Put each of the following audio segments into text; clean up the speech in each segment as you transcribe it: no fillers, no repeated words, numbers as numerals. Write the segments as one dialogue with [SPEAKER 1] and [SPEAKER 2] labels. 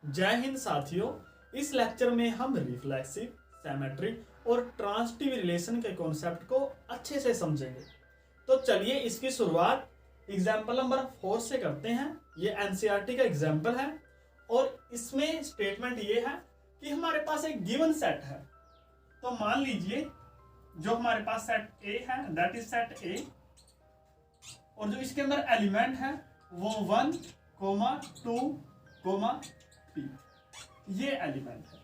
[SPEAKER 1] जय हिंद साथियों, इस लेक्चर में हम रिफ्लेक्सिव, सिमेट्रिक और ट्रांजिटिव रिलेशन के कॉन्सेप्ट को अच्छे से समझेंगे। तो चलिए इसकी शुरुआत एग्जाम्पल नंबर 4 से करते हैं। ये एनसीईआरटी का एग्जाम्पल है और इसमें स्टेटमेंट ये है कि हमारे पास एक गिवन सेट है। तो मान लीजिए जो हमारे पास सेट ए है, दैट इज सेट ए, और जो इसके अंदर एलिमेंट है वो 1, 2, 3 ये एलिमेंट है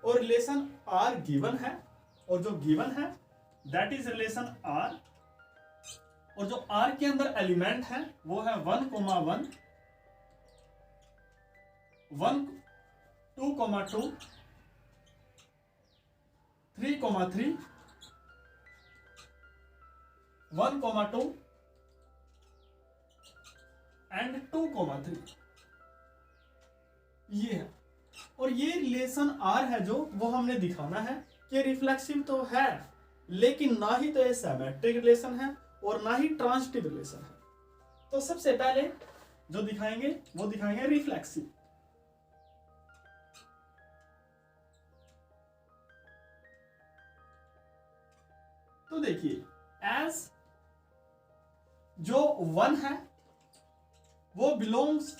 [SPEAKER 1] और रिलेशन आर गिवन है, और जो गिवन है दैट इज रिलेशन आर, और जो आर के अंदर एलिमेंट है वो है 1, 1, 2, 2, 3, 1, 2 एंड 2, 3 ये है। और ये रिलेशन आर है जो वो हमने दिखाना है कि रिफ्लेक्सिव तो है, लेकिन ना ही तो ये सिमेट्रिक रिलेशन है और ना ही ट्रांजिटिव रिलेशन है। तो सबसे पहले जो दिखाएंगे वो दिखाएंगे रिफ्लेक्सिव। तो देखिए, एज जो 1 है वो belongs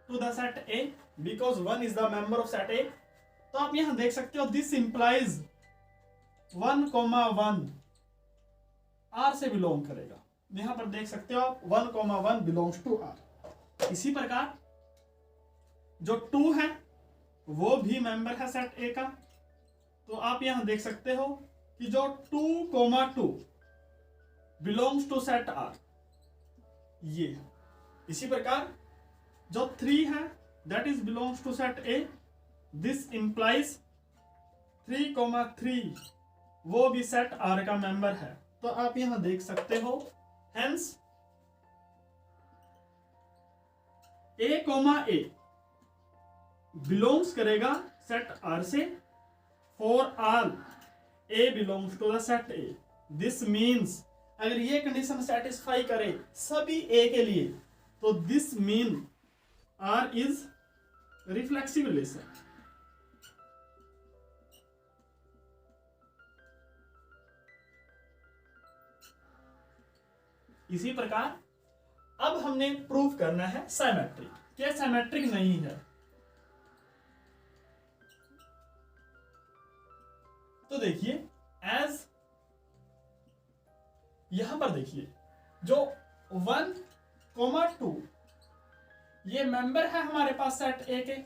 [SPEAKER 1] to the set A because 1 is the member of set A. तो आप यहां देख सकते हो दिस इंप्लाइज 1, 1 आर से बिलोंग करेगा। यहां पर देख सकते हो आप 1, 1 बिलोंग्स टू आर। इसी प्रकार जो 2 है वो भी मेंबर है सेट ए का। तो आप यहां देख सकते हो कि जो 2, 2 बिलोंग्स टू सेट आर ये है। इसी प्रकार जो 3 है that is belongs to set A, this implies 3, 3 वो भी सेट आर का मेंबर है। तो आप यहां देख सकते हो हेंस ए बिलोंग्स करेगा सेट आर से for all A belongs to the set A. This means अगर ये कंडीशन सेटिस्फाई करे सभी ए के लिए तो this mean R is reflexive relation. इसी प्रकार अब हमने प्रूफ करना है सिमेट्रिक। क्या सिमेट्रिक नहीं है? तो देखिए एज यहां पर देखिए जो 1, 2 ये मेंबर है हमारे पास सेट ए के,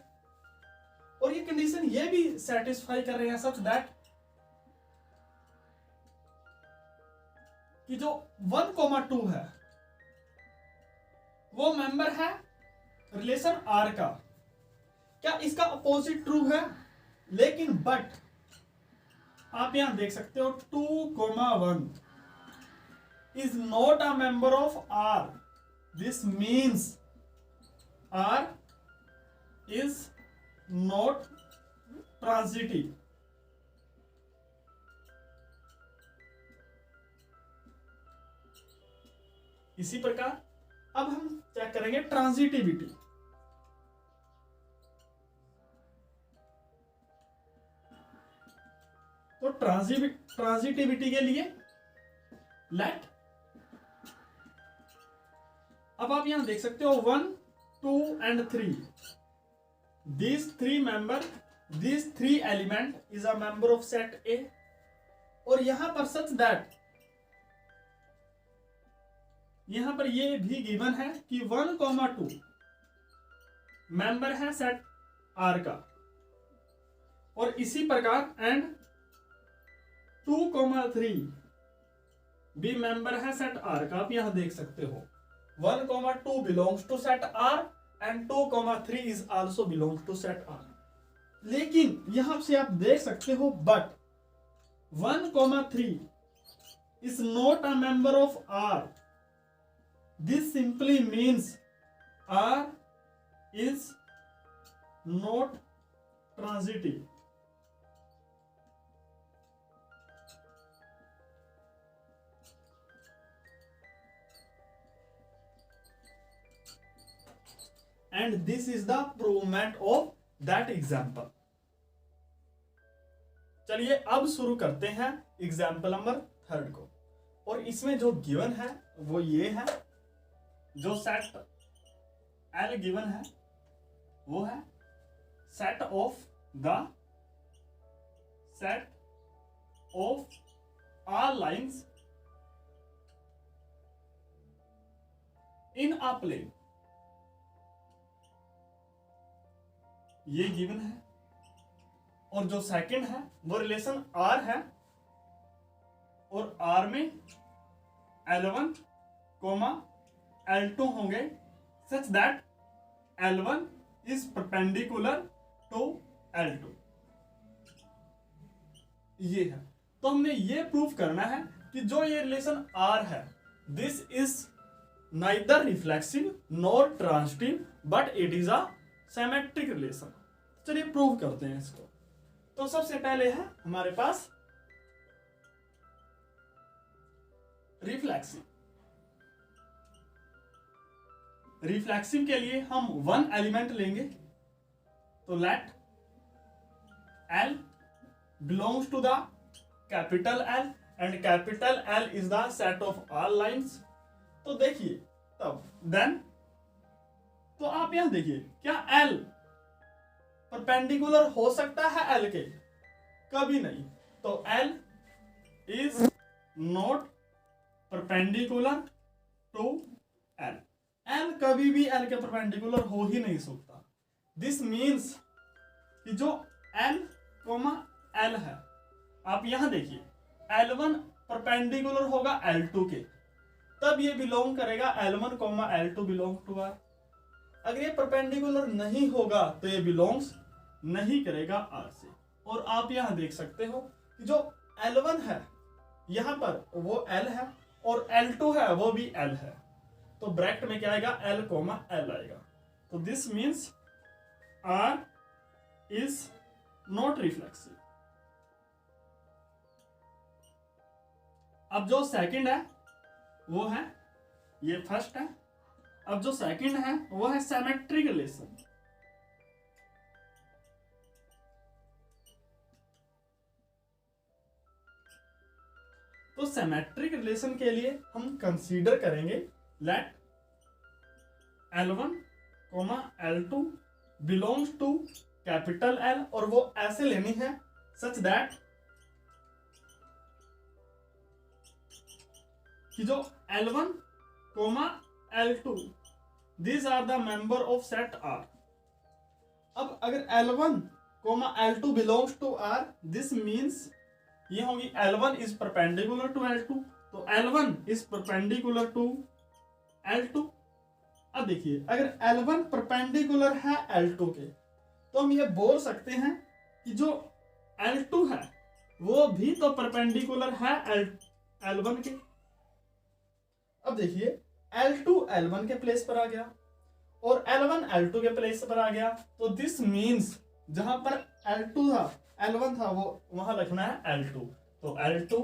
[SPEAKER 1] और ये कंडीशन ये भी सेटिस्फाई कर रहे हैं सच दैट कि जो 1, 2 है वो मेंबर है रिलेशन आर का। क्या इसका अपोजिट ट्रू है? लेकिन बट आप यहां देख सकते हो 2, 1 is not a member of R. This means R is not transitive. इसी प्रकार अब हम चेक करेंगे ट्रांजिटिविटी। तो ट्रांजिटिविटी के लिए लेट, अब आप यहां देख सकते हो 1, 2 and 3 these 3 element is a member of set ए। और यहां पर सच दैट यहां पर ये भी गिवन है कि 1, 2 मेंबर है सेट आर का, और इसी प्रकार एंड 2, 3 भी मेंबर है सेट आर का। आप यहां देख सकते हो 1, 2 belongs to set R and 2, 3 is also belongs to set R. लेकिन यहां से आप देख सकते हो but 1, 3 is not a member of R. This simply means R is not transitive. And this is the provement of that example. चलिए अब शुरू करते हैं एग्जाम्पल नंबर 3 को। और इसमें जो गिवन है वो ये है, जो सेट एल गिवन है वो है set of all lines in a plane. ये गिवन है। और जो सेकंड है वो रिलेशन आर है, और आर में L1 कोमा L2 होंगे such that L1 is perpendicular to L2। ये है। तो हमने ये प्रूफ करना है कि जो ये रिलेशन R है, this is neither reflexive nor transitive but it is a symmetric relation. चलिए प्रूव करते हैं इसको। तो सबसे पहले है हमारे पास रिफ्लेक्सिव। रिफ्लेक्सिव के लिए हम वन एलिमेंट लेंगे, तो late L belongs to the capital L and capital L is the set of all lines। तो देखिए तब देन तो आप यहां देखिए, क्या L परपेंडिकुलर हो सकता है L के? कभी नहीं। तो L is not perpendicular to L। L कभी भी L के परपेंडिकुलर हो ही नहीं सकता। दिस मीन्स कि जो L कोमा L है, आप यहां देखिए L1 परपेंडिकुलर होगा L2 के, तब ये बिलोंग करेगा L1 comma L2 belong to R। अगर ये परपेंडिकुलर नहीं होगा तो ये बिलोंग्स नहीं करेगा R से। और आप यहां देख सकते हो कि जो L1 है यहां पर वो L है, और L2 है वो भी L है। तो ब्रैकेट में क्या आएगा? L कोमा L आएगा। तो this means R is not reflexive. अब जो सेकंड है वो है, ये फर्स्ट है, अब जो सेकंड है वो है सिमेट्रिक रिलेशन। तो सिमेट्रिक रिलेशन के लिए हम कंसीडर करेंगे let L1 comma L2 belongs to capital L, और वो ऐसे लेनी है सच दैट कि जो L1 comma L2 these are the member of set R। अब अगर L1 comma L2 belongs to R, this means ये होगी L1 is perpendicular to L2, तो L1 is perpendicular to L2। अब देखिए अगर L1 परपेंडिकुलर है L2 के, तो हम ये बोल सकते हैं कि जो L2 है वो भी तो परपेंडिकुलर है L1 के। अब देखिए L2 L1 के प्लेस पर आ गया और L1 L2 के प्लेस पर आ गया, तो दिस मीन्स जहां पर L2 था L1 था वो वहां रखना है L2। तो L2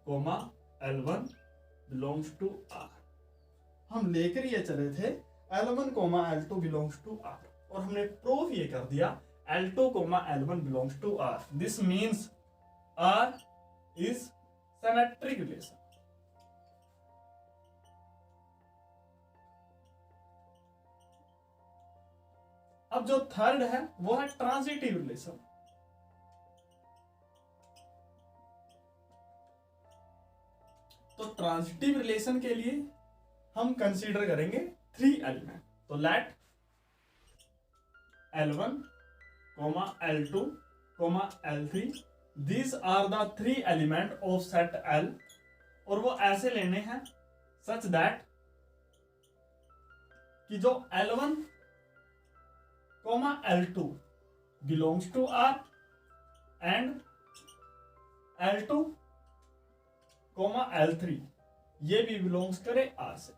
[SPEAKER 1] comma L1 belongs to R। हम लेकर ये चले थे L1 comma L2 belongs to R, और हमने प्रूफ ये कर दिया L2 comma L1 belongs to R। This means R is symmetric relation. अब जो थर्ड है वो है ट्रांजिटिव रिलेशन। तो ट्रांजिटिव रिलेशन के लिए हम कंसीडर करेंगे 3 एलिमेंट। तो let L1 comma L2 comma L3 these are the 3 element of set L, और वो ऐसे लेने हैं सच दैट कि जो L1 comma L2 belongs to R and L2 comma L3 ये भी बिलोंग्स करे R से।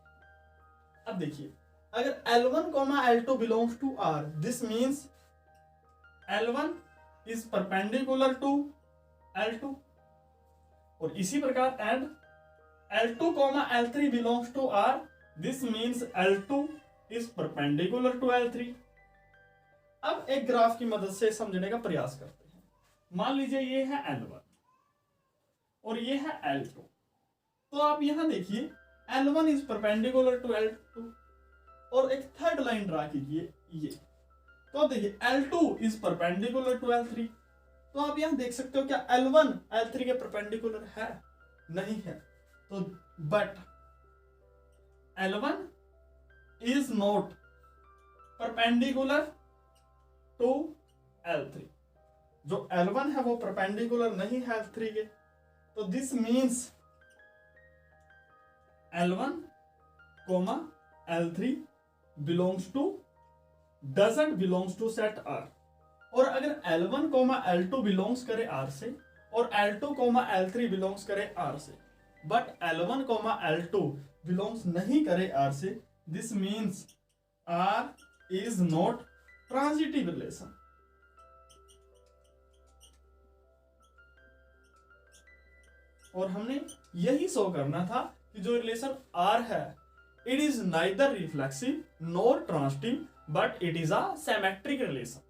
[SPEAKER 1] अब देखिए अगर L1 comma L2 belongs to R, this means L1 is perpendicular to L2, और इसी प्रकार and L2 comma L3 belongs to R, this means L2 is perpendicular to L3। अब एक ग्राफ की मदद से समझने का प्रयास करते हैं। मान लीजिए ये है L1 और ये है L2, तो आप यहां देखिए L1 is perpendicular to L2 और एक थर्ड लाइन ड्रा कीजिए ये, तो आप देखिए L2 is perpendicular to L3। तो आप यहां देख सकते हो क्या L1 L3 के परपेंडिकुलर है? नहीं है। तो but L1 is not perpendicular to L3। जो L1 है वो परपेंडिकुलर नहीं है L3 के, तो this means L1, L3 belongs to doesn't belongs to set R। और अगर L1, L2 बिलोंग्स करे R से और L2, L3 बिलोंग्स करे R से, बट L1, L2 बिलोंग्स नहीं करे R से, this means R is not transitive relation. और हमने यही शो करना था कि जो रिलेशन R है, it is neither reflexive nor transitive but it is a symmetric relation.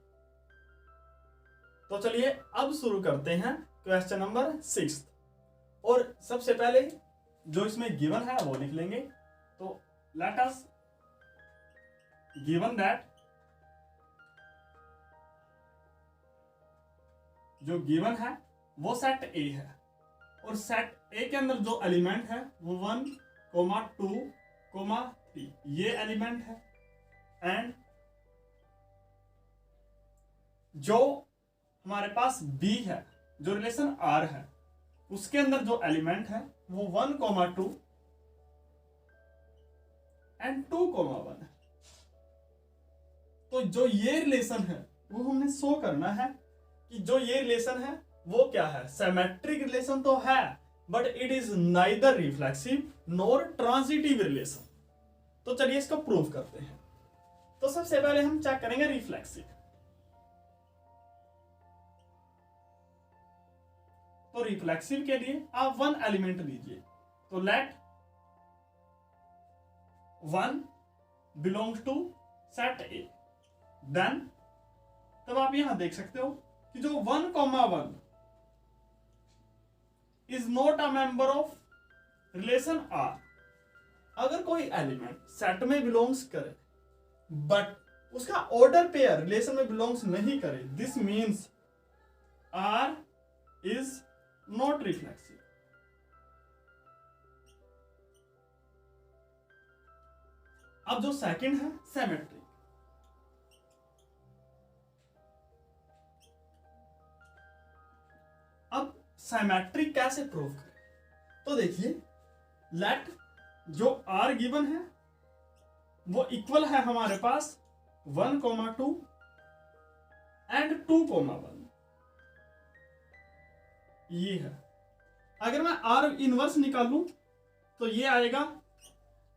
[SPEAKER 1] तो चलिए अब शुरू करते हैं क्वेश्चन नंबर 6। और सबसे पहले जो इसमें गिवन है वो लिख लेंगे। तो लेट अस गिवन दैट, जो गिवन है वो सेट ए है और सेट ए के अंदर जो एलिमेंट है वो 1, 2, 3 ये एलिमेंट है। एंड जो हमारे पास बी है, जो रिलेशन आर है, उसके अंदर जो एलिमेंट है वो 1, 2 एंड 2, 1 है। तो जो ये रिलेशन है वो हमने शो करना है कि जो ये रिलेशन है वो क्या है, सिमेट्रिक रिलेशन तो है but it is neither reflexive nor transitive relation. तो चलिए इसको प्रूव करते हैं। तो सबसे पहले हम चेक करेंगे रिफ्लेक्सिव। तो रिफ्लेक्सिव के लिए आप 1 एलिमेंट लीजिए। तो let 1 belongs to set A. Then तब आप यहां देख सकते हो कि जो 1, 1 is not a member of relation R. अगर कोई एलिमेंट सेट में बिलोंग्स करे बट उसका ऑर्डर पेयर रिलेशन में बिलोंग्स नहीं करे, this means R is not reflexive. अब जो सेकंड है सिमेट्रिक। अब सिमेट्रिक कैसे प्रूव करें? तो देखिए लेट जो आर गिवन है वो इक्वल है हमारे पास 1, 2 एंड 2, 1 ये है। अगर मैं आर इनवर्स निकालूं तो ये आएगा,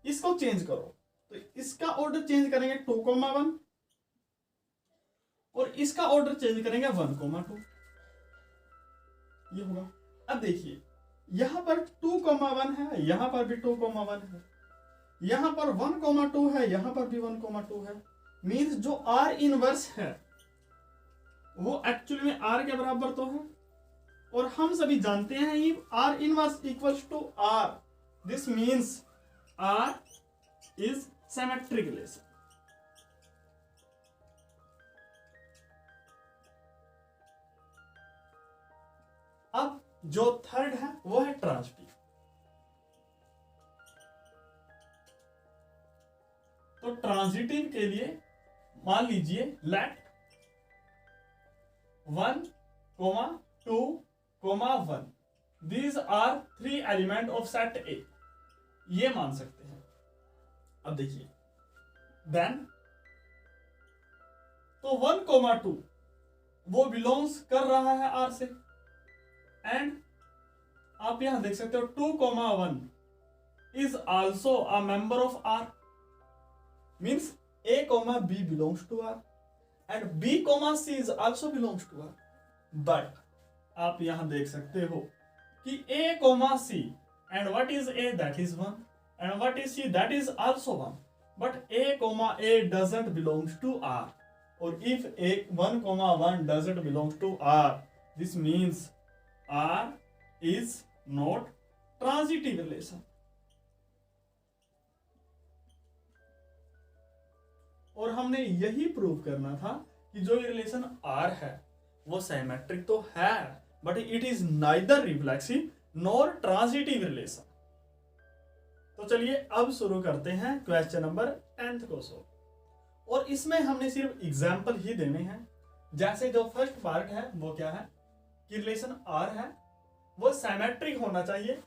[SPEAKER 1] इसको चेंज करो तो इसका ऑर्डर चेंज करेंगे 2, 1 और इसका ऑर्डर चेंज करेंगे 1, 2 ये होगा। अब देखिए यहां पर 2, 1 है, यहां पर भी 2, 1 है, यहां पर 1, 2 है, यहां पर भी 1, 2 है। मींस जो आर इनवर्स है वो एक्चुअली में आर के बराबर तो है और हम सभी जानते हैं ये R inverse equals to R. This means R is symmetric relation. अब जो थर्ड है वो है ट्रांजिटिव। तो ट्रांजिटिव के लिए मान लीजिए let 1, 2, 1 these are 3 element of set A, ये मान सकते हैं। अब देखिए देन तो 1, 2 वो बिलोंग्स कर रहा है आर से एंड आप यहां देख सकते हो 2, 1 is also a member of R. Means A, B belongs to R and B, C is also belongs to R. But आप यहां देख सकते हो कि A, C and what is A, that is 1 and what is C, that is also 1. but a comma a doesn't belongs to R. Or if a 1 comma 1 doesn't belongs to R, this means R is not transitive relation. और हमने यही prove करना था कि जो ये relation R है वो सिमेट्रिक तो है, but it is neither reflexive nor transitive relation. तो चलिए अब शुरू करते हैं क्वेश्चन नंबर 10 को सोल्व। और इसमें हमने सिर्फ एग्जाम्पल ही देने हैं। जैसे जो फर्स्ट पार्ट है वो क्या है कि रिलेशन R है वो सिमेट्रिक होना चाहिए,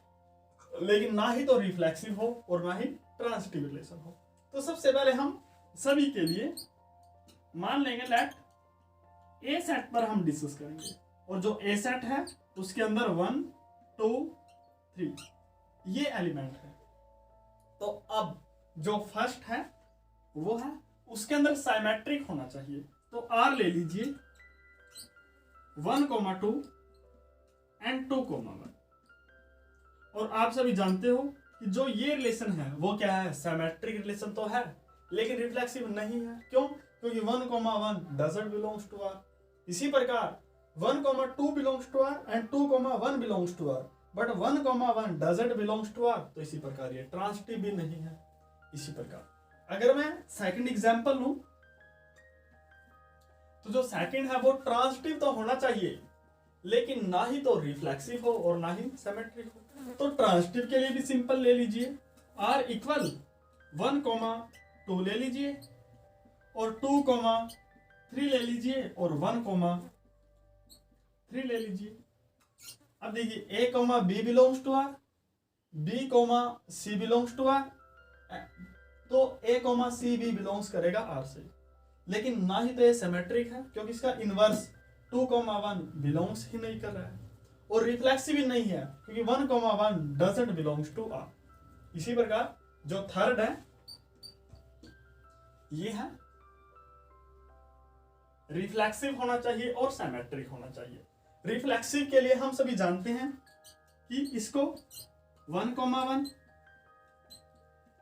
[SPEAKER 1] लेकिन ना ही तो रिफ्लेक्सिव हो और ना ही ट्रांजिटिव रिलेशन हो। तो सबसे पहले हम सभी के लिए मान लेंगे लेट ए सेट पर हम डिस्कस करेंगे, और जो ए सेट है उसके अंदर 1 2 3 ये एलिमेंट है। तो अब जो फर्स्ट है वो है उसके अंदर सिमेट्रिक होना चाहिए। तो R ले लीजिए 1 2 एंड 2 1। और आप सभी जानते हो कि जो ये रिलेशन है वो क्या है, सिमेट्रिक रिलेशन तो है लेकिन रिफ्लेक्सिव नहीं है। क्यों? क्योंकि 1 1 डजंट बिलोंग्स टू R। इसी प्रकार 1 2 belongs to R and 2 1 belongs to R, but 1 1 doesn't belongs to R। तो इसी प्रकार ये ट्रांजिटिव भी नहीं है। इसी प्रकार अगर मैं सेकंड एग्जांपल लूं तो जो सेकंड है वो ट्रांजिटिव तो होना चाहिए लेकिन ना ही तो रिफ्लेक्सिव हो और ना ही सिमेट्रिक हो। तो ट्रांजिटिव के लिए भी सिंपल ले लीजिए, R इक्वल 1 2 ले लीजिए और 2 3 ले लीजिए और 1 3 ले लीजिए। अब देखिए a b belongs to R, b c belongs to R, तो a c b बिलोंग्स करेगा R से, लेकिन ना ही तो ये सिमेट्रिक है क्योंकि इसका इनवर्स 2 1 बिलोंग्स ही नहीं कर रहा है, और रिफ्लेक्सिव भी नहीं है क्योंकि 1 1 डजंट बिलोंग्स टू R। इसी प्रकार जो थर्ड है ये है रिफ्लेक्सिव होना चाहिए और सिमेट्रिक होना चाहिए। रिफ्लेक्सिव के लिए हम सभी जानते हैं कि इसको 1 1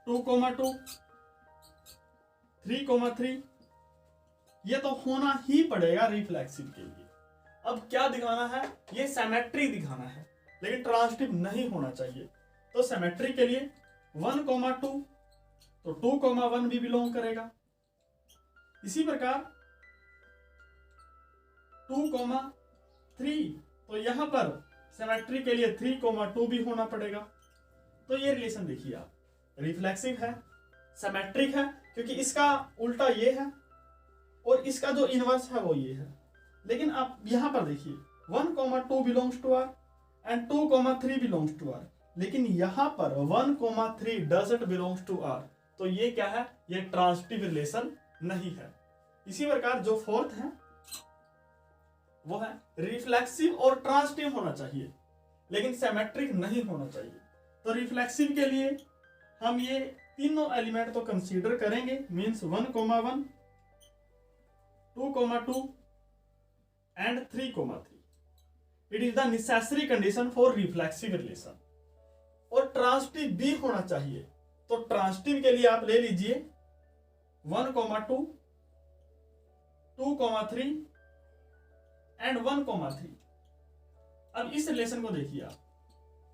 [SPEAKER 1] 2 2 3 3 ये तो होना ही पड़ेगा रिफ्लेक्सिव के लिए। अब क्या दिखाना है, ये सिमेट्रिक दिखाना है लेकिन ट्रांजिटिव नहीं होना चाहिए। तो सिमेट्रिक के लिए 1 2 तो 2 1 भी बिलोंग करेगा। इसी प्रकार 2 3 तो यहां पर सिमेट्री के लिए 3 2 भी होना पड़ेगा। तो ये रिलेशन देखिए आप, रिफ्लेक्सिव है, सिमेट्रिक है क्योंकि इसका उल्टा ये है और इसका जो इनवर्स है वो ये है। लेकिन आप यहां पर देखिए 1 2 belongs to R and 2 3 belongs to R, लेकिन यहां पर 1 3 डजंट बिलोंग्स टू R। तो ये क्या है, ये ट्रांजिटिव रिलेशन नहीं है। इसी प्रकार जो फोर्थ है वो है रिफ्लेक्सिव और ट्रांजिटिव होना चाहिए लेकिन सिमेट्रिक नहीं होना चाहिए। तो रिफ्लेक्सिव के लिए हम ये तीनों एलिमेंट तो कंसीडर करेंगे, means 1 1 2 2 and 3 3। It is the necessary condition for reflexive relation. और ट्रांजिटिव भी होना चाहिए। तो ट्रांजिटिव के लिए आप ले लीजिए 1 2 2 3 एंड 1 3। अब इस रिलेशन को देखिए आप,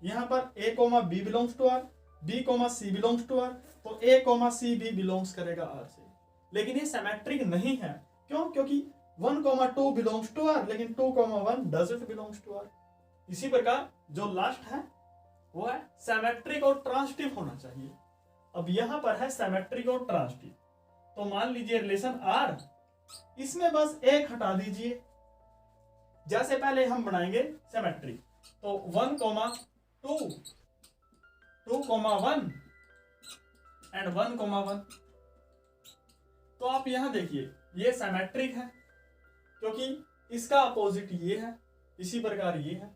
[SPEAKER 1] यहां पर a b belongs to R, b c belongs to R, तो a c भी बिलोंग्स करेगा R से, लेकिन ये सिमेट्रिक नहीं है। क्यों? क्योंकि 1 2 बिलोंग्स टू R लेकिन 2 1 डजंट बिलोंग्स टू R। इसी प्रकार जो लास्ट है वो है सिमेट्रिक और ट्रांजिटिव होना चाहिए। अब यहां पर है सिमेट्रिक और ट्रांजिटिव, तो मान लीजिए रिलेशन R, इसमें बस एक हटा दीजिए। जैसे पहले हम बनाएंगे सिमेट्रिक, तो 1 2 2 1 एंड 1 1। तो आप यहां देखिए ये सिमेट्रिक है क्योंकि इसका अपोजिट ये है, इसी प्रकार ये है।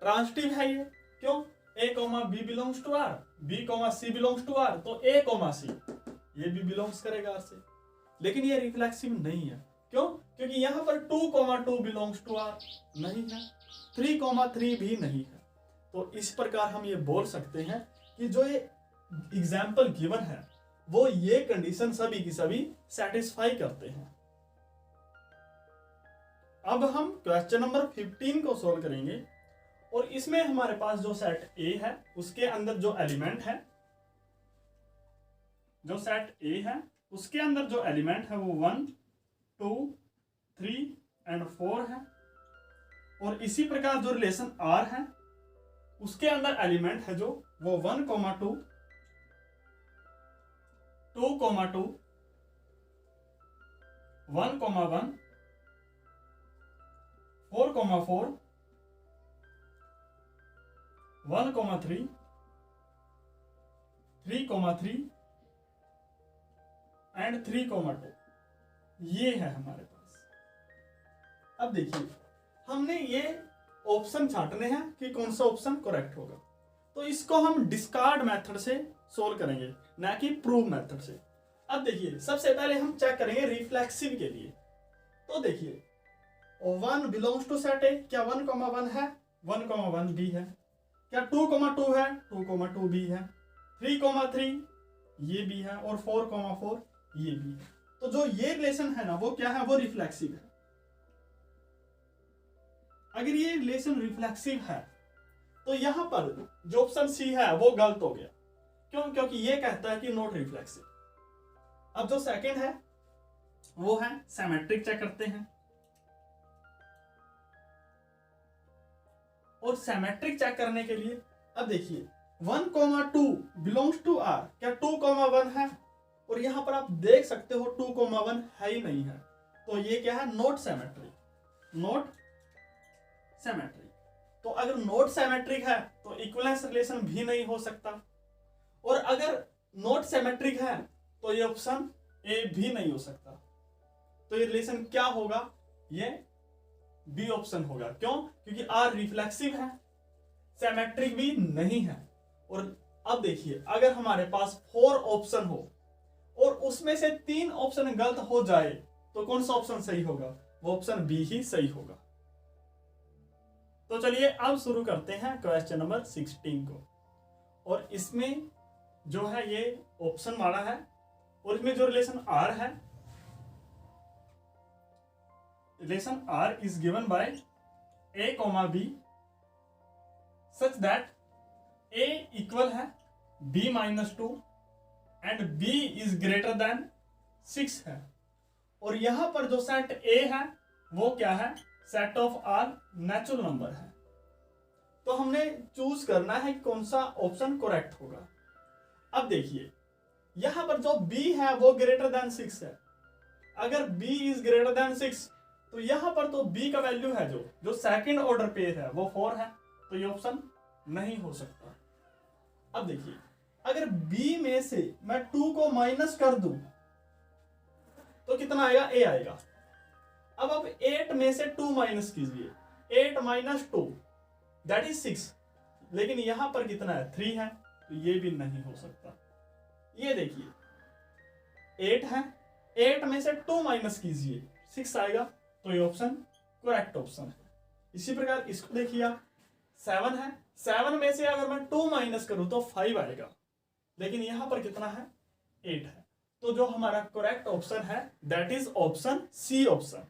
[SPEAKER 1] ट्रांजिटिव है ये, क्यों? a b belongs to R, b c belongs to R, तो a c ये भी बिलोंग्स करेगा R से, लेकिन ये रिफ्लेक्सिव नहीं है। क्यों? क्योंकि यहां पर 2 2 बिलोंग्स टू R नहीं है, 3 3 भी नहीं है। तो इस प्रकार हम ये बोल सकते हैं कि जो ये एग्जाम्पल गिवन है वो ये कंडीशन सभी की सभी सेटिस्फाई करते हैं। अब हम क्वेश्चन नंबर 15 को सोल्व करेंगे और इसमें हमारे पास जो सेट ए है उसके अंदर जो एलिमेंट है, जो सेट ए है उसके अंदर जो एलिमेंट है वो 1, 2, 3 एंड 4 है। और इसी प्रकार जो रिलेशन आर है उसके अंदर एलिमेंट है जो वो 1, 2, 2, 2, 1, 1, 4, 4, 1, 3, 3, 3 एंड 3, 2 ये है हमारे पास। अब देखिए हमने ये ऑप्शन छांटने हैं कि कौन सा ऑप्शन करेक्ट होगा, तो इसको हम डिस्कार्ड मेथड से सोल्व करेंगे ना कि प्रूव मेथड से। अब देखिए सबसे पहले हम चेक करेंगे रिफ्लेक्सिव के लिए। तो देखिए 1 बिलोंग्स टू सेट ए, क्या 1, 1 है, 1, 1 भी है, क्या 2, 2 है, 2, 2 भी है, 3, 3 ये भी है और 4, 4 ये भी है। तो जो ये रिलेशन है ना वो क्या है, वो रिफ्लेक्सिव है। अगर ये रिलेशन रिफ्लेक्सिव है तो यहां पर जो ऑप्शन सी है वो गलत हो गया। क्यों? क्योंकि ये कहता है कि नॉट रिफ्लेक्सिव। अब जो सेकंड है वो है सिमेट्रिक, चेक करते हैं। और सिमेट्रिक चेक करने के लिए अब देखिए 1, 2 बिलोंग्स टू आर, क्या 2, 1 है, और यहां पर आप देख सकते हो 2, 1 है ही नहीं है, तो ये क्या है, नॉट सिमेट्रिक, नॉट सिमेट्रिक। तो अगर नॉट सिमेट्रिक है तो इक्विवेलेंस रिलेशन भी नहीं हो सकता, और अगर नॉट सिमेट्रिक है तो ये ऑप्शन ए भी नहीं हो सकता। तो ये रिलेशन क्या होगा, ये बी ऑप्शन होगा। क्यों? क्योंकि आर रिफ्लेक्सिव है, सिमेट्रिक भी नहीं है। और अब देखिए अगर हमारे पास 4 ऑप्शन हो और उसमें से 3 ऑप्शन गलत हो जाए तो कौन सा ऑप्शन सही होगा, वो ऑप्शन बी ही सही होगा। तो चलिए अब शुरू करते हैं क्वेश्चन नंबर 16 को। और इसमें जो है ये ऑप्शन वाला है और इसमें जो रिलेशन आर है, relation R is given by A comma B such that A equal है B minus 2 and B is greater than 6 है। और यहां पर जो सेट ए है वो क्या है, set of R natural number है। तो हमने चूज करना है कि कौन सा ऑप्शन करेक्ट होगा। अब देखिए यहां पर जो b है वो ग्रेटर देन 6 है। अगर b इज ग्रेटर देन 6 तो यहां पर तो b का वैल्यू है जो सेकंड ऑर्डर पेयर है वो 4 है, तो ये ऑप्शन नहीं हो सकता। अब देखिए अगर b में से मैं 2 को माइनस कर दूं तो कितना आएगा, a आएगा। अब आप 8 में से 2 माइनस कीजिए, 8 माइनस 2 दैट इज 6, लेकिन यहां पर कितना है, 3 है, तो ये भी नहीं हो सकता। ये देखिए 8 है, 8 में से 2 माइनस कीजिए 6 आएगा, तो ये ऑप्शन करेक्ट ऑप्शन है। इसी प्रकार इसको देखिए आप 7 है, 7 में से अगर मैं 2 माइनस करूं तो 5 आएगा, लेकिन यहां पर कितना है, 8 है। तो जो हमारा करेक्ट ऑप्शन है that is option C option.